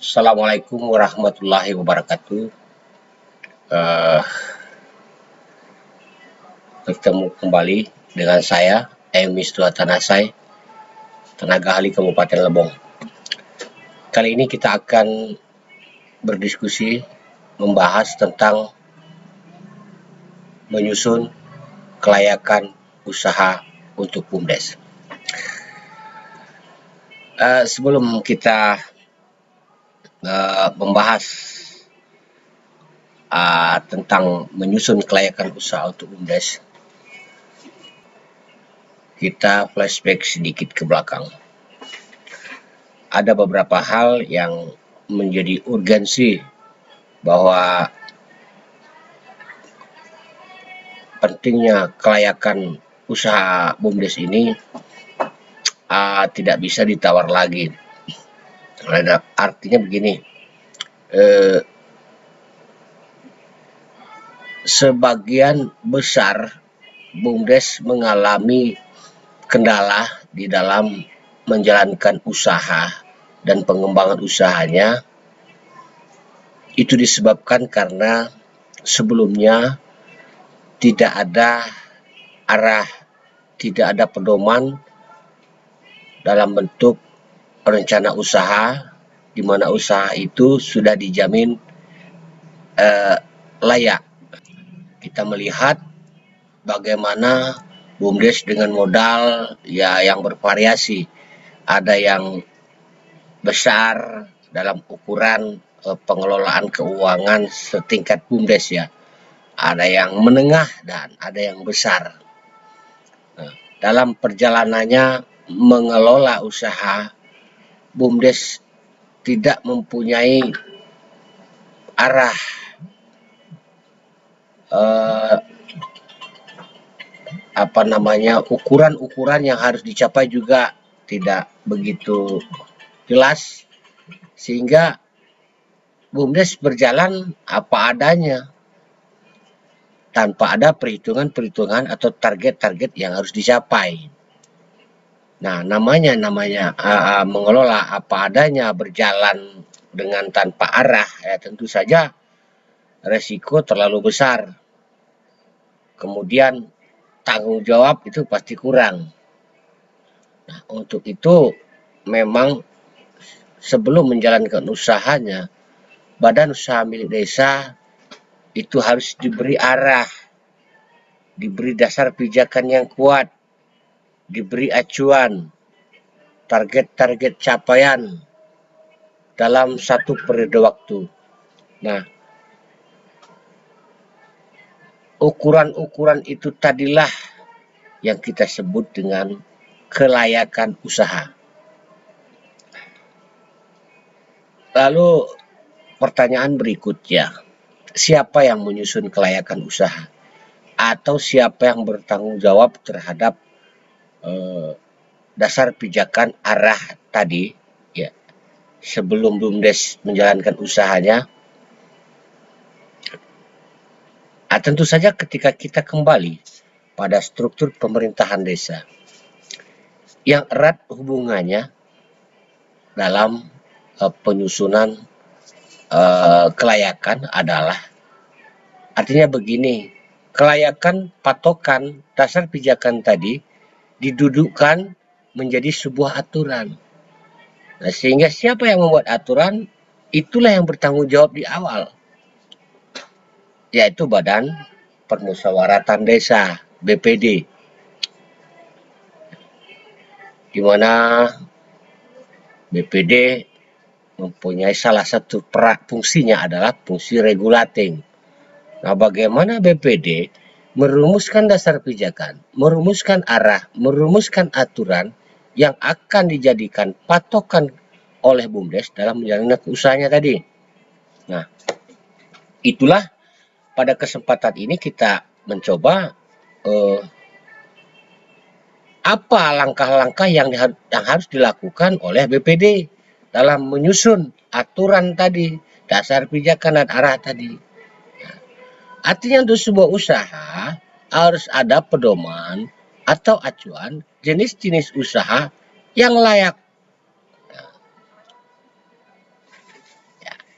Assalamualaikum warahmatullahi wabarakatuh. Eh, Bertemu kembali dengan saya, Emis Tanasai, tenaga ahli Kabupaten Lebong. Kali ini kita akan berdiskusi membahas tentang menyusun kelayakan usaha untuk BUMDes. Sebelum kita membahas tentang menyusun kelayakan usaha untuk BUMDes, kita flashback sedikit ke belakang. Ada beberapa hal yang menjadi urgensi bahwa pentingnya kelayakan usaha BUMDes ini tidak bisa ditawar lagi. Artinya begini, sebagian besar BUMDes mengalami kendala di dalam menjalankan usaha dan pengembangan usahanya. Itu disebabkan karena sebelumnya tidak ada arah, tidak ada pedoman dalam bentuk rencana usaha, di mana usaha itu sudah dijamin layak. Kita melihat bagaimana BUMDes dengan modal yang bervariasi. Ada yang besar dalam ukuran pengelolaan keuangan setingkat BUMDes ya. Ada yang menengah dan ada yang besar. Nah, dalam perjalanannya mengelola usaha, BUMDes tidak mempunyai arah, ukuran-ukuran yang harus dicapai juga tidak begitu jelas, sehingga BUMDes berjalan apa adanya tanpa ada perhitungan-perhitungan atau target-target yang harus dicapai. Nah, namanya mengelola apa adanya, berjalan dengan tanpa arah, ya tentu saja resiko terlalu besar. Kemudian tanggung jawab itu pasti kurang. Nah, untuk itu memang sebelum menjalankan usahanya, badan usaha milik desa itu harus diberi arah, diberi dasar pijakan yang kuat, diberi acuan, target-target capaian dalam satu periode waktu. Nah, ukuran-ukuran itu tadilah yang kita sebut dengan kelayakan usaha. Lalu pertanyaan berikutnya, siapa yang menyusun kelayakan usaha? Atau siapa yang bertanggung jawab terhadap dasar pijakan arah tadi ya, sebelum BUMDes menjalankan usahanya? Tentu saja ketika kita kembali pada struktur pemerintahan desa, yang erat hubungannya dalam penyusunan kelayakan adalah, artinya begini, kelayakan patokan dasar pijakan tadi didudukkan menjadi sebuah aturan. Nah, sehingga siapa yang membuat aturan, itulah yang bertanggung jawab di awal, yaitu Badan Permusyawaratan Desa, BPD, di mana BPD mempunyai salah satu fungsinya adalah fungsi regulating. Nah, bagaimana BPD merumuskan dasar pijakan, merumuskan arah, merumuskan aturan yang akan dijadikan patokan oleh BUMDes dalam menjalankan usahanya tadi. Nah, itulah pada kesempatan ini kita mencoba apa langkah-langkah yang harus dilakukan oleh BPD dalam menyusun aturan tadi, dasar pijakan dan arah tadi. Nah, artinya untuk sebuah usaha harus ada pedoman atau acuan jenis-jenis usaha yang layak.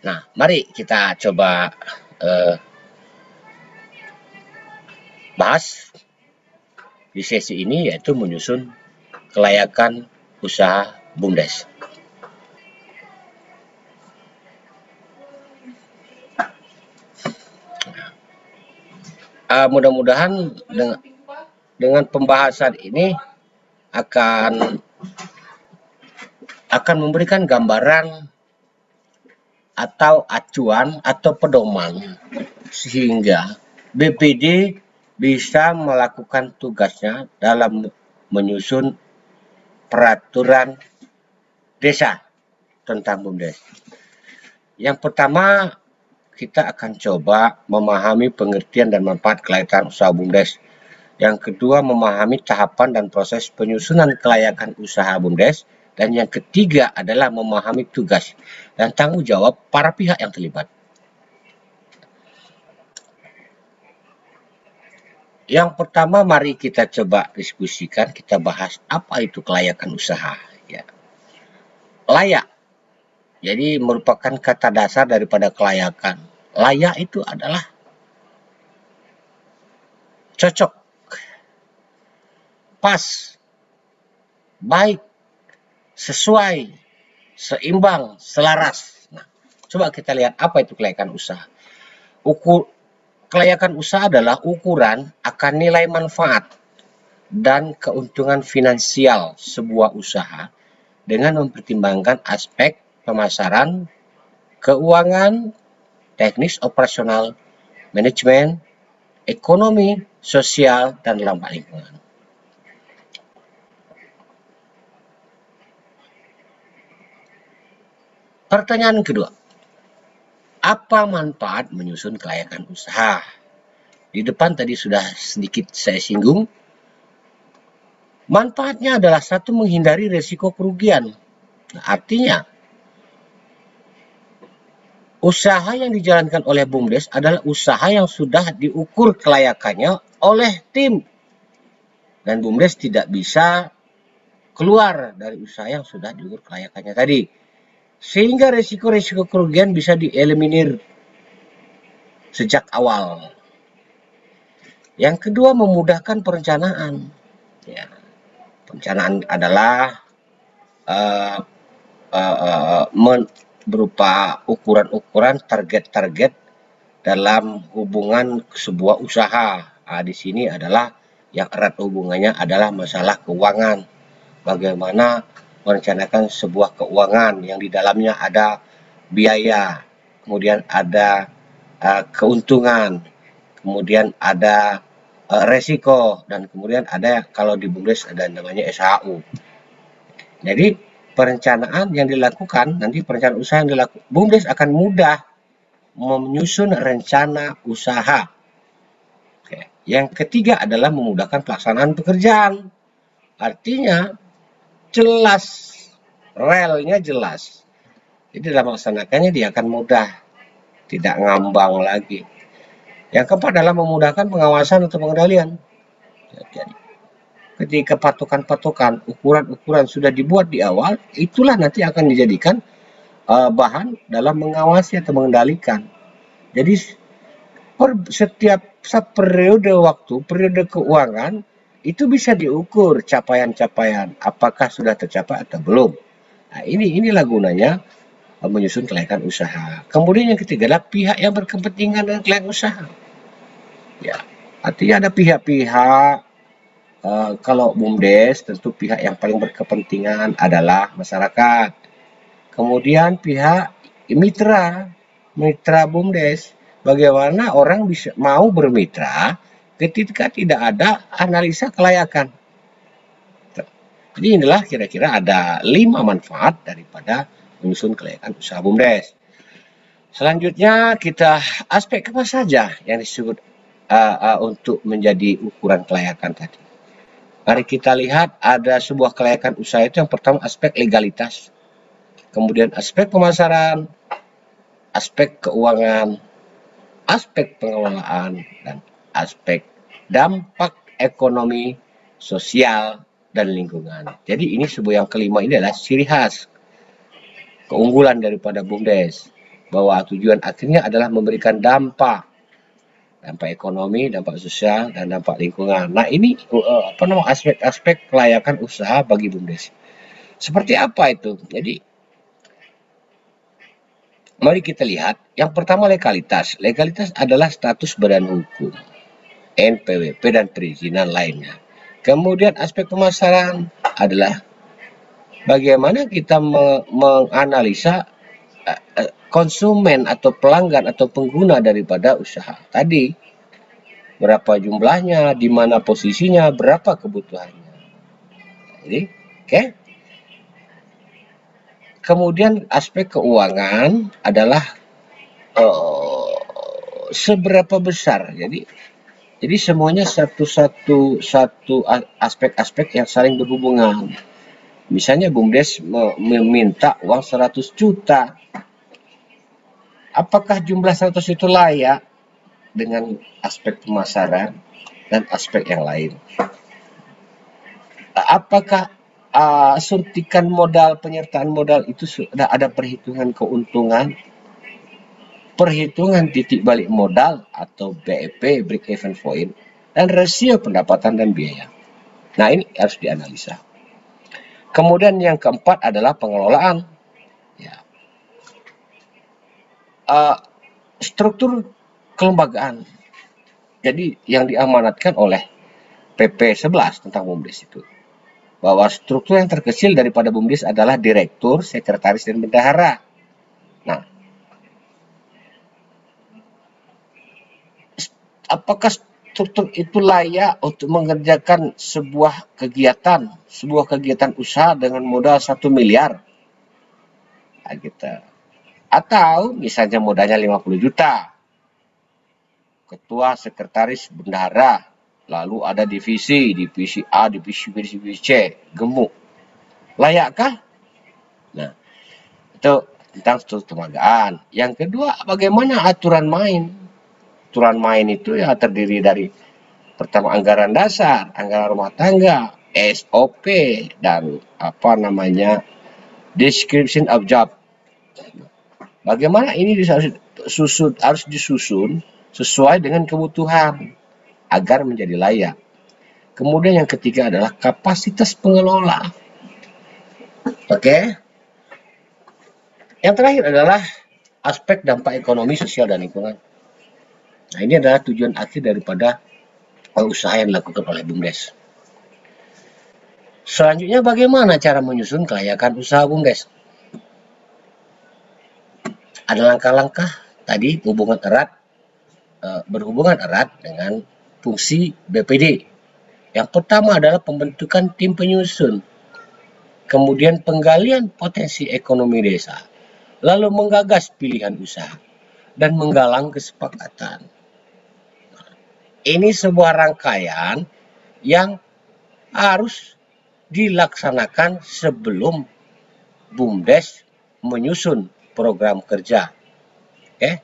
Nah, mari kita coba bahas di sesi ini, yaitu menyusun kelayakan usaha BUMDes. Mudah-mudahan dengan pembahasan ini akan memberikan gambaran atau acuan atau pedoman sehingga BPD bisa melakukan tugasnya dalam menyusun peraturan desa tentang BUMDes. Yang pertama, kita akan coba memahami pengertian dan manfaat kelayakan usaha BUMDes. Yang kedua, memahami tahapan dan proses penyusunan kelayakan usaha BUMDes. Dan yang ketiga adalah memahami tugas dan tanggung jawab para pihak yang terlibat. Yang pertama, mari kita coba diskusikan, kita bahas apa itu kelayakan usaha. Ya. Layak, jadi merupakan kata dasar daripada kelayakan. Layak itu adalah cocok, pas, baik, sesuai, seimbang, selaras. Nah, coba kita lihat apa itu kelayakan usaha. Kelayakan usaha adalah ukuran akan nilai manfaat dan keuntungan finansial sebuah usaha dengan mempertimbangkan aspek pemasaran, keuangan, teknis operasional, manajemen, ekonomi, sosial, dan dampak lingkungan. Pertanyaan kedua, apa manfaat menyusun kelayakan usaha? Di depan tadi sudah sedikit saya singgung. Manfaatnya adalah satu, menghindari risiko kerugian. Nah, artinya, usaha yang dijalankan oleh BUMDes adalah usaha yang sudah diukur kelayakannya oleh tim. Dan BUMDes tidak bisa keluar dari usaha yang sudah diukur kelayakannya tadi. Sehingga risiko-risiko kerugian bisa dieliminir sejak awal. Yang kedua, memudahkan perencanaan. Ya, perencanaan adalah berupa ukuran-ukuran, target-target dalam hubungan sebuah usaha. Di sini adalah yang erat hubungannya adalah masalah keuangan. Bagaimana merencanakan sebuah keuangan yang di dalamnya ada biaya, kemudian ada keuntungan, kemudian ada resiko, dan kemudian ada, kalau di BUMDes ada namanya SHU. Jadi perencanaan yang dilakukan, nanti perencanaan usaha yang dilakukan, BUMDes akan mudah menyusun rencana usaha. Oke. Yang ketiga adalah memudahkan pelaksanaan pekerjaan. Artinya jelas, relnya jelas. Jadi dalam melaksanakannya dia akan mudah, tidak ngambang lagi. Yang keempat adalah memudahkan pengawasan atau pengendalian. Jadi, ketika patokan-patokan, ukuran-ukuran sudah dibuat di awal, itulah nanti akan dijadikan bahan dalam mengawasi atau mengendalikan. Jadi setiap periode waktu, periode keuangan, itu bisa diukur capaian-capaian, apakah sudah tercapai atau belum. Nah, inilah gunanya menyusun kelayakan usaha. Kemudian yang ketiga adalah pihak yang berkepentingan dengan kelayakan usaha. Ya, artinya ada pihak-pihak, kalau BUMDes tentu pihak yang paling berkepentingan adalah masyarakat. Kemudian pihak mitra BUMDes. Bagaimana orang bisa mau bermitra ketika tidak ada analisa kelayakan. Jadi inilah kira-kira ada 5 manfaat daripada menyusun kelayakan usaha BUMDes. Selanjutnya kita aspek apa saja yang disebut untuk menjadi ukuran kelayakan tadi. Mari kita lihat, ada sebuah kelayakan usaha itu yang pertama aspek legalitas, kemudian aspek pemasaran, aspek keuangan, aspek pengelolaan, dan aspek dampak ekonomi, sosial, dan lingkungan. Jadi ini sebuah yang kelima, ini adalah ciri khas keunggulan daripada BUMDes. bahwa tujuan akhirnya adalah memberikan dampak ekonomi, dampak sosial, dan dampak lingkungan. Nah, ini aspek-aspek kelayakan usaha bagi BUMDes. Seperti apa itu? Jadi, mari kita lihat. Yang pertama legalitas. Legalitas adalah status badan hukum, NPWP, dan perizinan lainnya. Kemudian aspek pemasaran adalah bagaimana kita menganalisa konsumen atau pelanggan atau pengguna daripada usaha tadi, berapa jumlahnya, di mana posisinya, berapa kebutuhannya. Jadi, oke. Kemudian aspek keuangan adalah seberapa besar. Jadi semuanya satu aspek-aspek yang saling berhubungan. Misalnya BUMDes meminta uang 100 juta. Apakah jumlah 100 itu layak dengan aspek pemasaran dan aspek yang lain? Apakah suntikan modal, penyertaan modal itu sudah ada perhitungan keuntungan, perhitungan titik balik modal atau BEP, break even point, dan rasio pendapatan dan biaya. Nah, ini harus dianalisa. Kemudian yang keempat adalah pengelolaan. Ya. Struktur kelembagaan. Jadi yang diamanatkan oleh PP 11 tentang BUMDes itu, bahwa struktur yang terkecil daripada BUMDes adalah direktur, sekretaris, dan bendahara. Nah, apakah struktur itu layak untuk mengerjakan sebuah kegiatan usaha dengan modal 1 miliar? Nah, gitu. Atau misalnya modalnya 50 juta. Ketua, sekretaris, bendahara, lalu ada divisi A, divisi B, divisi C, gemuk. Layakkah? Nah, itu tentang struktur kelembagaan. Yang kedua, bagaimana aturan main? Aturan main itu ya terdiri dari pertama anggaran dasar, anggaran rumah tangga, SOP, dan description of job. Bagaimana ini harus disusun sesuai dengan kebutuhan agar menjadi layak. Kemudian yang ketiga adalah kapasitas pengelola. Oke. Yang terakhir adalah aspek dampak ekonomi, sosial, dan lingkungan. Nah, ini adalah tujuan akhir daripada usaha yang dilakukan oleh BUMDes. Selanjutnya, bagaimana cara menyusun kelayakan usaha BUMDes? Ada langkah-langkah tadi berhubungan erat dengan fungsi BPD. Yang pertama adalah pembentukan tim penyusun, kemudian penggalian potensi ekonomi desa, lalu menggagas pilihan usaha, dan menggalang kesepakatan. Ini sebuah rangkaian yang harus dilaksanakan sebelum BUMDes menyusun program kerja. Oke.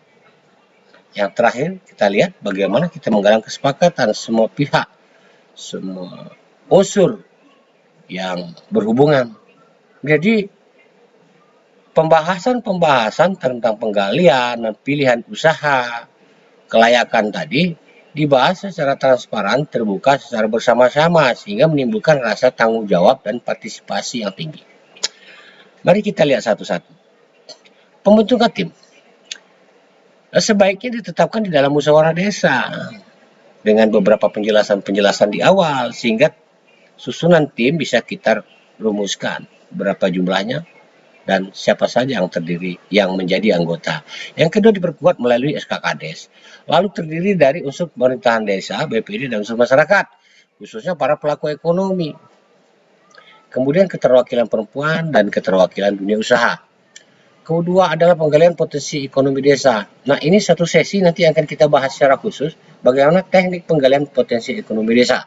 Yang terakhir, kita lihat bagaimana kita menggalang kesepakatan semua pihak, semua unsur yang berhubungan. Jadi, pembahasan tentang penggalian dan pilihan usaha, kelayakan tadi dibahas secara transparan, terbuka, secara bersama-sama, sehingga menimbulkan rasa tanggung jawab dan partisipasi yang tinggi. Mari kita lihat satu-satu. Pembentukan tim sebaiknya ditetapkan di dalam musyawarah desa dengan beberapa penjelasan di awal, sehingga susunan tim bisa kita rumuskan berapa jumlahnya dan siapa saja yang menjadi anggota. Yang kedua, diperkuat melalui SKKdes, lalu terdiri dari unsur pemerintahan desa, BPD, dan unsur masyarakat, khususnya para pelaku ekonomi. Kemudian keterwakilan perempuan dan keterwakilan dunia usaha. Kedua adalah penggalian potensi ekonomi desa. Nah, ini satu sesi nanti akan kita bahas secara khusus bagaimana teknik penggalian potensi ekonomi desa.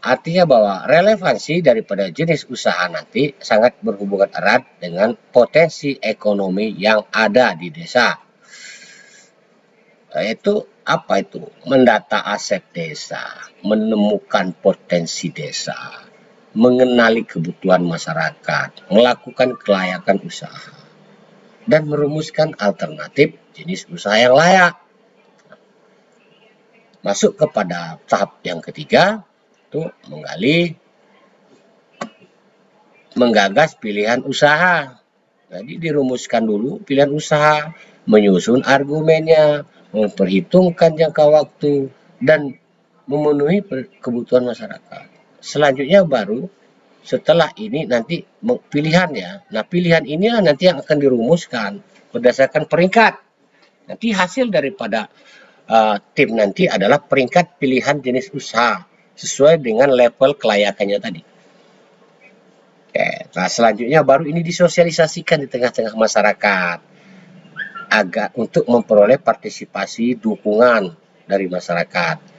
Artinya bahwa relevansi daripada jenis usaha nanti sangat berhubungan erat dengan potensi ekonomi yang ada di desa. Yaitu apa itu? Mendata aset desa, menemukan potensi desa, mengenali kebutuhan masyarakat, melakukan kelayakan usaha. dan merumuskan alternatif jenis usaha yang layak. Masuk kepada tahap yang ketiga, itu menggagas pilihan usaha. Jadi dirumuskan dulu pilihan usaha, menyusun argumennya, memperhitungkan jangka waktu, dan memenuhi kebutuhan masyarakat. Selanjutnya baru setelah ini nanti pilihan ya. Nah, pilihan inilah nanti yang akan dirumuskan berdasarkan peringkat. Nanti hasil daripada tim nanti adalah peringkat pilihan jenis usaha sesuai dengan level kelayakannya tadi. Oke, nah selanjutnya baru ini disosialisasikan di tengah-tengah masyarakat agar untuk memperoleh partisipasi dukungan dari masyarakat.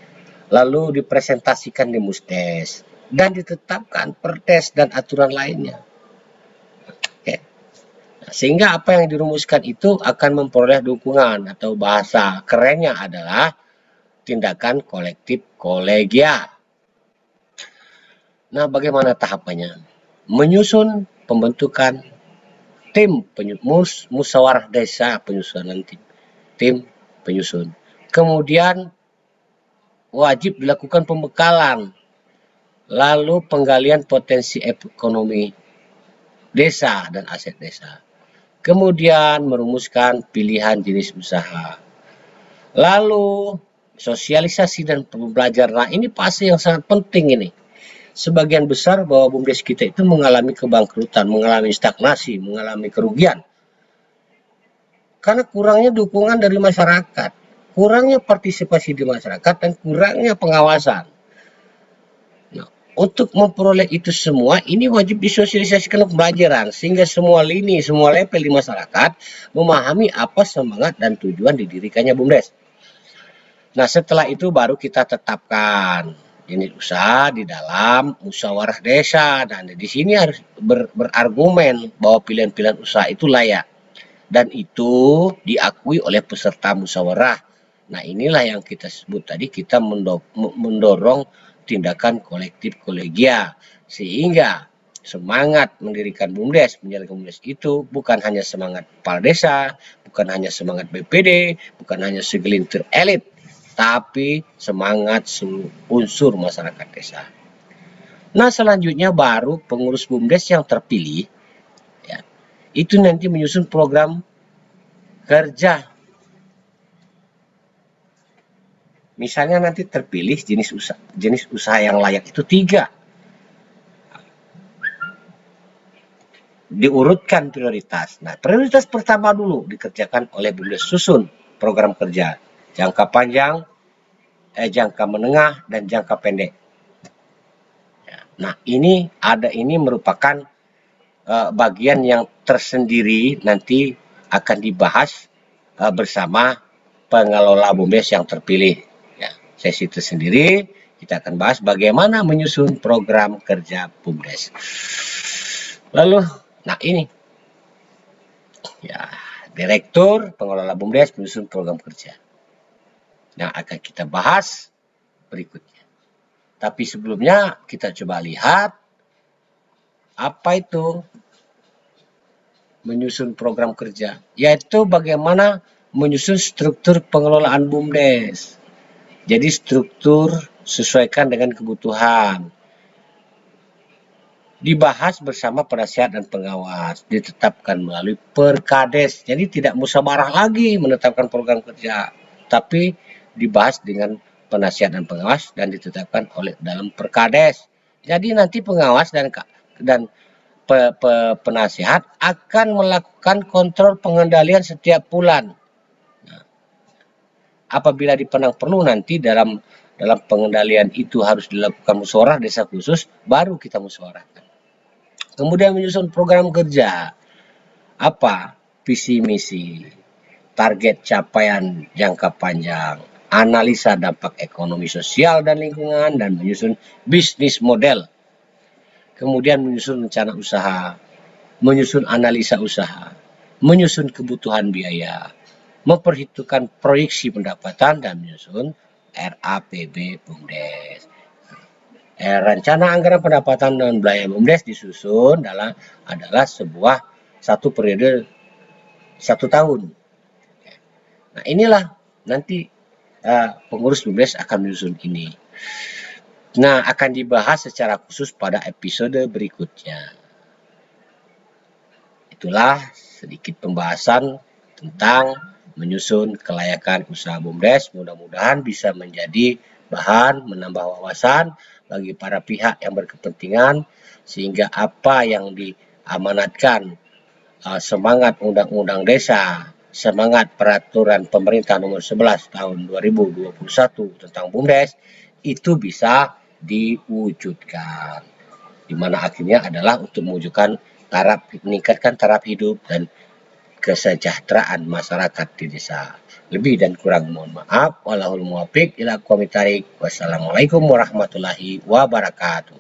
Lalu dipresentasikan di Musdes dan ditetapkan perdes dan aturan lainnya. Oke. Nah, sehingga apa yang dirumuskan itu akan memperoleh dukungan, atau bahasa kerennya adalah tindakan kolektif kolegial. Nah, bagaimana tahapannya? Menyusun pembentukan tim musyawarah desa, penyusunan tim penyusun. Kemudian wajib dilakukan pembekalan, lalu penggalian potensi ekonomi desa dan aset desa. Kemudian merumuskan pilihan jenis usaha. Lalu sosialisasi dan pembelajaran. Nah, ini fase yang sangat penting ini. Sebagian besar bahwa BUMDes kita itu mengalami kebangkrutan, mengalami stagnasi, mengalami kerugian. Karena kurangnya dukungan dari masyarakat, kurangnya partisipasi di masyarakat, dan kurangnya pengawasan. Nah, untuk memperoleh itu semua, ini wajib disosialisasikan pembelajaran, sehingga semua lini, semua level di masyarakat memahami apa semangat dan tujuan didirikannya BUMDes. Nah, setelah itu baru kita tetapkan jenis usaha di dalam musyawarah desa, dan di sini harus berargumen bahwa pilihan-pilihan usaha itu layak dan itu diakui oleh peserta musyawarah. Nah, inilah yang kita sebut tadi, kita mendorong tindakan kolektif kolegial, sehingga semangat mendirikan BUMDes, menjalankan BUMDes itu bukan hanya semangat kepala desa, bukan hanya semangat BPD, bukan hanya segelintir elit, tapi semangat unsur masyarakat desa. Nah, selanjutnya baru pengurus BUMDes yang terpilih, ya, itu nanti menyusun program kerja. Misalnya nanti terpilih jenis usaha yang layak itu 3. Diurutkan prioritas. Nah, prioritas pertama dulu dikerjakan oleh BUMDes, susun program kerja. Jangka panjang, jangka menengah, dan jangka pendek. Nah, ini merupakan bagian yang tersendiri, nanti akan dibahas bersama pengelola BUMDes yang terpilih. Ya, sesi tersendiri kita akan bahas bagaimana menyusun program kerja BUMDes. Lalu, nah ini, ya, direktur pengelola BUMDes menyusun program kerja yang akan kita bahas berikutnya. Tapi sebelumnya kita coba lihat apa itu menyusun program kerja, yaitu bagaimana menyusun struktur pengelolaan BUMDes. Jadi struktur sesuaikan dengan kebutuhan. Dibahas bersama penasihat dan pengawas, ditetapkan melalui Perkades. Jadi tidak musyawarah lagi menetapkan program kerja, tapi dibahas dengan penasihat dan pengawas dan ditetapkan oleh dalam Perkades. Jadi nanti pengawas dan penasihat akan melakukan kontrol pengendalian setiap bulan. Nah, apabila dipandang perlu nanti dalam pengendalian itu harus dilakukan musyawarah desa khusus, baru kita musyawarahkan. Kemudian menyusun program kerja. Apa visi misi, target capaian jangka panjang, analisa dampak ekonomi sosial dan lingkungan, dan menyusun bisnis model. Kemudian menyusun rencana usaha, menyusun analisa usaha, menyusun kebutuhan biaya, memperhitungkan proyeksi pendapatan, dan menyusun RAPB BUMDes. Rencana anggaran pendapatan dan belanja BUMDes disusun adalah satu periode 1 tahun. Nah, inilah nanti pengurus BUMDes akan menyusun ini. Nah, akan dibahas secara khusus pada episode berikutnya. Itulah sedikit pembahasan tentang menyusun kelayakan usaha BUMDes. Mudah-mudahan bisa menjadi bahan menambah wawasan bagi para pihak yang berkepentingan, sehingga apa yang diamanatkan, semangat Undang-Undang Desa, semangat Peraturan Pemerintah Nomor 11 Tahun 2021 tentang BUMDes itu bisa diwujudkan, di mana akhirnya adalah untuk meningkatkan taraf hidup dan kesejahteraan masyarakat di desa. Lebih dan kurang mohon maaf. Wallahul muwaffiq ila aqwamit thoriq. Wassalamualaikum warahmatullahi wabarakatuh.